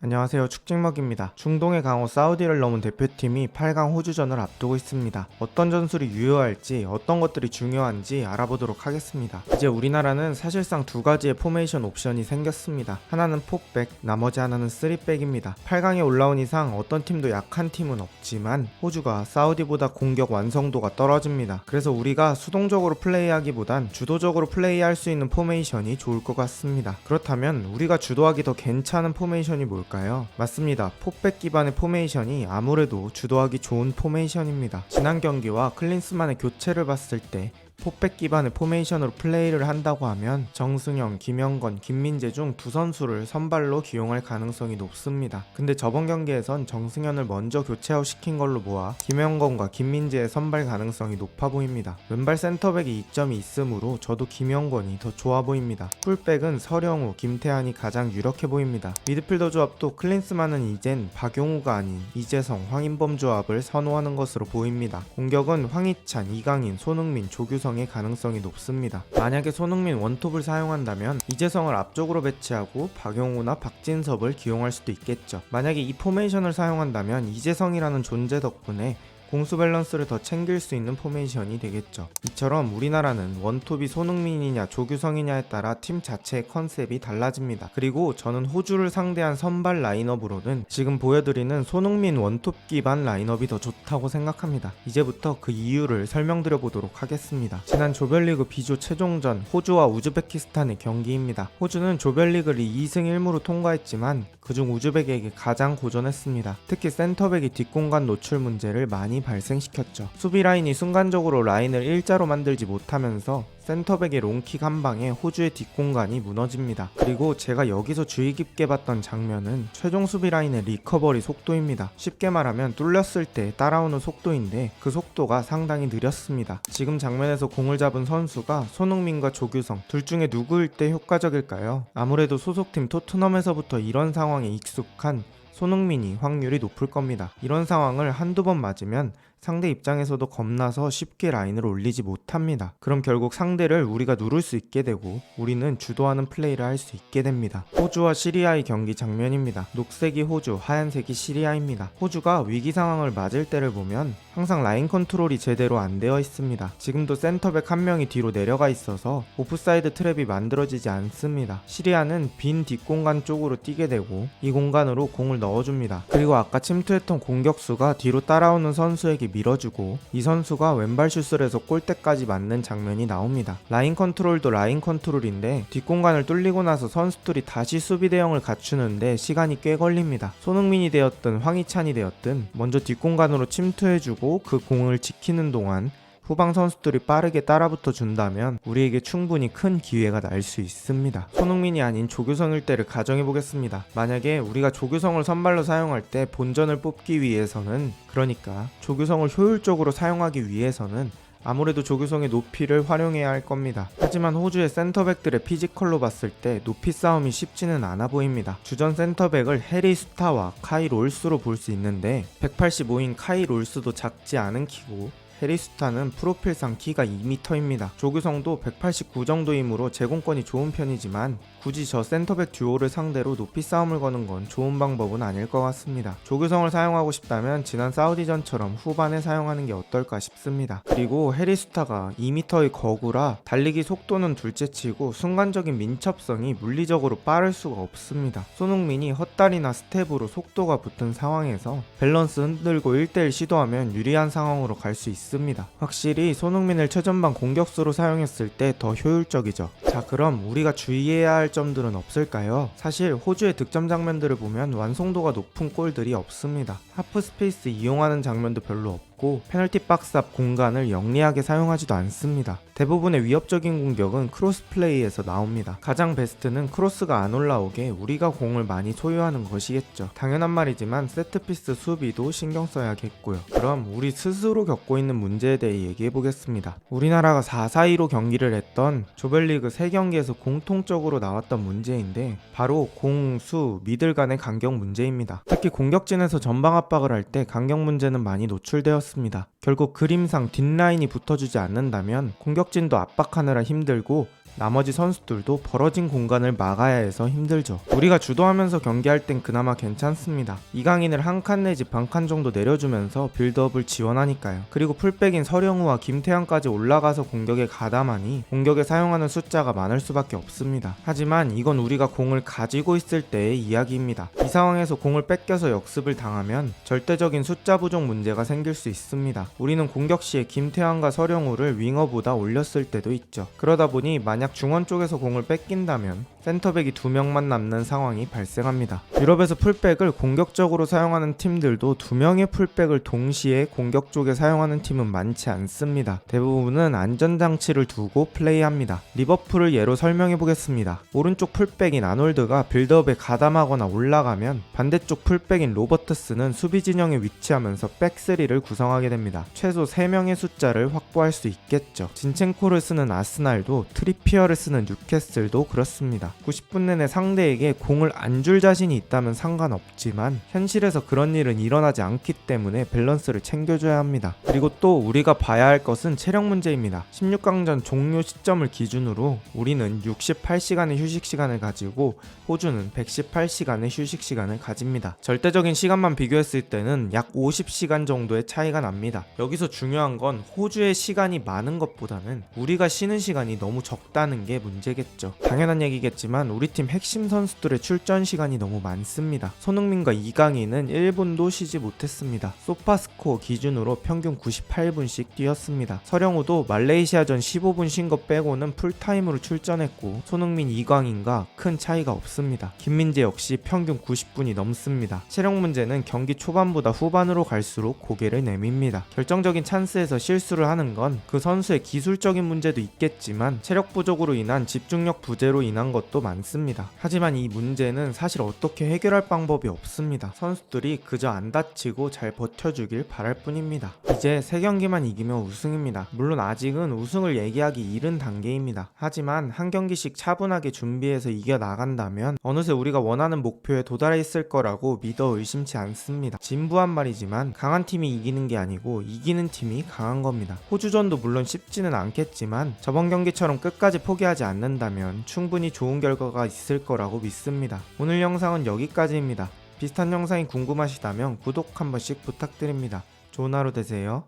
안녕하세요, 축직먹입니다. 중동의 강호 사우디를 넘은 대표팀이 8강 호주전을 앞두고 있습니다. 어떤 전술이 유효할지, 어떤 것들이 중요한지 알아보도록 하겠습니다. 이제 우리나라는 사실상 두 가지의 포메이션 옵션이 생겼습니다. 하나는 4백, 나머지 하나는 3백입니다. 8강에 올라온 이상 어떤 팀도 약한 팀은 없지만 호주가 사우디보다 공격 완성도가 떨어집니다. 그래서 우리가 수동적으로 플레이하기보단 주도적으로 플레이할 수 있는 포메이션이 좋을 것 같습니다. 그렇다면 우리가 주도하기 더 괜찮은 포메이션이 뭘까요? 맞습니다. 포백 기반의 포메이션이 아무래도 주도하기 좋은 포메이션입니다. 지난 경기와 클린스만의 교체를 봤을 때 포백 기반의 포메이션으로 플레이를 한다고 하면 정승영, 김영건, 김민재 중 두 선수를 선발로 기용할 가능성이 높습니다. 근데 저번 경기에선 정승현을 먼저 교체아웃 시킨 걸로 보아 김영건과 김민재의 선발 가능성이 높아 보입니다. 왼발 센터백이 이점이 있으므로 저도 김영건이 더 좋아 보입니다. 풀백은 서령우, 김태환이 가장 유력해 보입니다. 미드필더 조합도 클린스만은 이젠 박용우가 아닌 이재성, 황인범 조합을 선호하는 것으로 보입니다. 공격은 황희찬, 이강인, 손흥민, 조규성 의 가능성이 높습니다. 만약에 손흥민 원톱을 사용한다면 이재성을 앞쪽으로 배치하고 박용우나 박진섭을 기용할 수도 있겠죠. 만약에 이 포메이션을 사용한다면 이재성이라는 존재 덕분에 공수 밸런스를 더 챙길 수 있는 포메이션이 되겠죠. 이처럼 우리나라는 원톱이 손흥민이냐 조규성이냐에 따라 팀 자체의 컨셉이 달라집니다. 그리고 저는 호주를 상대한 선발 라인업으로는 지금 보여드리는 손흥민 원톱 기반 라인업이 더 좋다고 생각합니다. 이제부터 그 이유를 설명드려 보도록 하겠습니다. 지난 조별리그 B조 최종전 호주와 우즈베키스탄의 경기입니다. 호주는 조별리그를 2승 1무로 통과했지만 그중 우즈벡에게 가장 고전했습니다. 특히 센터백이 뒷공간 노출 문제를 많이 발생시켰죠. 수비 라인이 순간적으로 라인을 일자로 만들지 못하면서 센터백의 롱킥 한 방에 호주의 뒷공간이 무너집니다. 그리고 제가 여기서 주의 깊게 봤던 장면은 최종 수비 라인의 리커버리 속도입니다. 쉽게 말하면 뚫렸을 때 따라오는 속도인데 그 속도가 상당히 느렸습니다. 지금 장면에서 공을 잡은 선수가 손흥민과 조규성 둘 중에 누구일 때 효과적일까요? 아무래도 소속팀 토트넘에서부터 이런 상황에 익숙한 손흥민이 확률이 높을 겁니다. 이런 상황을 한두 번 맞으면 상대 입장에서도 겁나서 쉽게 라인을 올리지 못합니다. 그럼 결국 상대를 우리가 누를 수 있게 되고 우리는 주도하는 플레이를 할 수 있게 됩니다. 호주와 시리아의 경기 장면입니다. 녹색이 호주, 하얀색이 시리아입니다. 호주가 위기 상황을 맞을 때를 보면 항상 라인 컨트롤이 제대로 안 되어 있습니다. 지금도 센터백 한 명이 뒤로 내려가 있어서 오프사이드 트랩이 만들어지지 않습니다. 시리아는 빈 뒷공간 쪽으로 뛰게 되고 이 공간으로 공을 넣어줍니다. 그리고 아까 침투했던 공격수가 뒤로 따라오는 선수에게 밀어주고 이 선수가 왼발 슛을 해서 골대까지 맞는 장면이 나옵니다. 라인 컨트롤도 라인 컨트롤인데 뒷공간을 뚫리고 나서 선수들이 다시 수비 대형을 갖추는데 시간이 꽤 걸립니다. 손흥민이 되었든 황희찬이 되었든 먼저 뒷공간으로 침투해주고 그 공을 지키는 동안 후방 선수들이 빠르게 따라붙어 준다면 우리에게 충분히 큰 기회가 날 수 있습니다. 손흥민이 아닌 조규성일 때를 가정해 보겠습니다. 만약에 우리가 조규성을 선발로 사용할 때 본전을 뽑기 위해서는, 그러니까 조규성을 효율적으로 사용하기 위해서는 아무래도 조규성의 높이를 활용해야 할 겁니다. 하지만 호주의 센터백들의 피지컬로 봤을 때 높이 싸움이 쉽지는 않아 보입니다. 주전 센터백을 해리 수타와 카이 롤스로 볼 수 있는데 185인 카이 롤스도 작지 않은 키고 해리스타는 프로필상 키가 2m입니다. 조규성도 189 정도이므로 제공권이 좋은 편이지만 굳이 저 센터백 듀오를 상대로 높이 싸움을 거는 건 좋은 방법은 아닐 것 같습니다. 조규성을 사용하고 싶다면 지난 사우디전처럼 후반에 사용하는 게 어떨까 싶습니다. 그리고 해리스타가 2m의 거구라 달리기 속도는 둘째치고 순간적인 민첩성이 물리적으로 빠를 수가 없습니다. 손흥민이 헛다리나 스텝으로 속도가 붙은 상황에서 밸런스 흔들고 1대1 시도하면 유리한 상황으로 갈 수 있습니다. 확실히 손흥민을 최전방 공격수로 사용했을 때 더 효율적이죠. 자, 그럼 우리가 주의해야 할 점들은 없을까요? 사실 호주의 득점 장면들을 보면 완성도가 높은 골들이 없습니다. 하프 스페이스 이용하는 장면도 별로 없고 페널티 박스 앞 공간을 영리하게 사용하지도 않습니다. 대부분의 위협적인 공격은 크로스 플레이에서 나옵니다. 가장 베스트는 크로스가 안 올라오게 우리가 공을 많이 소유하는 것이겠죠. 당연한 말이지만 세트피스 수비도 신경 써야겠고요. 그럼 우리 스스로 겪고 있는 문제에 대해 얘기해 보겠습니다. 우리나라가 4-4-2로 경기를 했던 조별리그 3경기에서 공통적으로 나왔던 문제인데 바로 공수 미들 간의 간격 문제입니다. 특히 공격진에서 전방 압박을 할 때 간격 문제는 많이 노출되었습니다. 결국 그림상 뒷라인이 붙어주지 않는다면 공격진도 압박하느라 힘들고 나머지 선수들도 벌어진 공간을 막아야 해서 힘들죠. 우리가 주도하면서 경기할 땐 그나마 괜찮습니다. 이강인을 한 칸 내지 반 칸 정도 내려주면서 빌드업을 지원하니까요. 그리고 풀백인 서령우와 김태환까지 올라가서 공격에 가담하니 공격에 사용하는 숫자가 많을 수밖에 없습니다. 하지만 이건 우리가 공을 가지고 있을 때의 이야기입니다. 이 상황에서 공을 뺏겨서 역습을 당하면 절대적인 숫자 부족 문제가 생길 수 있습니다. 우리는 공격 시에 김태환과 서령우를 윙어보다 올렸을 때도 있죠. 그러다 보니 만약 중원 쪽에서 공을 뺏긴다면 센터백이 2명만 남는 상황이 발생합니다. 유럽에서 풀백을 공격적으로 사용하는 팀들도 2명의 풀백을 동시에 공격 쪽에 사용하는 팀은 많지 않습니다. 대부분은 안전장치를 두고 플레이합니다. 리버풀을 예로 설명해 보겠습니다. 오른쪽 풀백인 아놀드가 빌드업에 가담하거나 올라가면 반대쪽 풀백인 로버트스는 수비 진영에 위치하면서 백3를 구성하게 됩니다. 최소 3명의 숫자를 확보할 수 있겠죠. 진첸코를 쓰는 아스날도 트리피어를 쓰는 뉴캐슬도 그렇습니다. 90분 내내 상대에게 공을 안 줄 자신이 있다면 상관없지만 현실에서 그런 일은 일어나지 않기 때문에 밸런스를 챙겨줘야 합니다. 그리고 또 우리가 봐야 할 것은 체력 문제입니다. 16강전 종료 시점을 기준으로 우리는 68시간의 휴식 시간을 가지고 호주는 118시간의 휴식 시간을 가집니다. 절대적인 시간만 비교했을 때는 약 50시간 정도의 차이가 납니다. 여기서 중요한 건 호주의 시간이 많은 것보다는 우리가 쉬는 시간이 너무 적다는 게 문제겠죠. 당연한 얘기겠지만 우리 팀 핵심 선수들의 출전 시간이 너무 많습니다. 손흥민과 이강인은 1분도 쉬지 못했습니다. 소파스코어 기준으로 평균 98분씩 뛰었습니다. 서령우도 말레이시아전 15분 쉰 거 빼고는 풀타임으로 출전했고 손흥민, 이강인과 큰 차이가 없습니다. 김민재 역시 평균 90분이 넘습니다. 체력 문제는 경기 초반보다 후반으로 갈수록 고개를 내밉니다. 결정적인 찬스에서 실수를 하는 건 그 선수의 기술적인 문제도 있겠지만 체력 부족으로 인한 집중력 부재로 인한 것도 많습니다. 하지만 이 문제는 사실 어떻게 해결할 방법이 없습니다. 선수들이 그저 안 다치고 잘 버텨주길 바랄 뿐입니다. 이제 3경기만 이기면 우승입니다. 물론 아직은 우승을 얘기하기 이른 단계입니다. 하지만 한 경기씩 차분하게 준비해서 이겨나간다면 어느새 우리가 원하는 목표에 도달해 있을 거라고 믿어 의심치 않습니다. 진부한 말이지만 강한 팀이 이기는 게 아니고 이기는 팀이 강한 겁니다. 호주전도 물론 쉽지는 않겠지만 저번 경기처럼 끝까지 포기하지 않는다면 충분히 좋은 결과가 있을 거라고 믿습니다. 오늘 영상은 여기까지입니다. 비슷한 영상이 궁금하시다면 구독 한 번씩 부탁드립니다. 좋은 하루 되세요.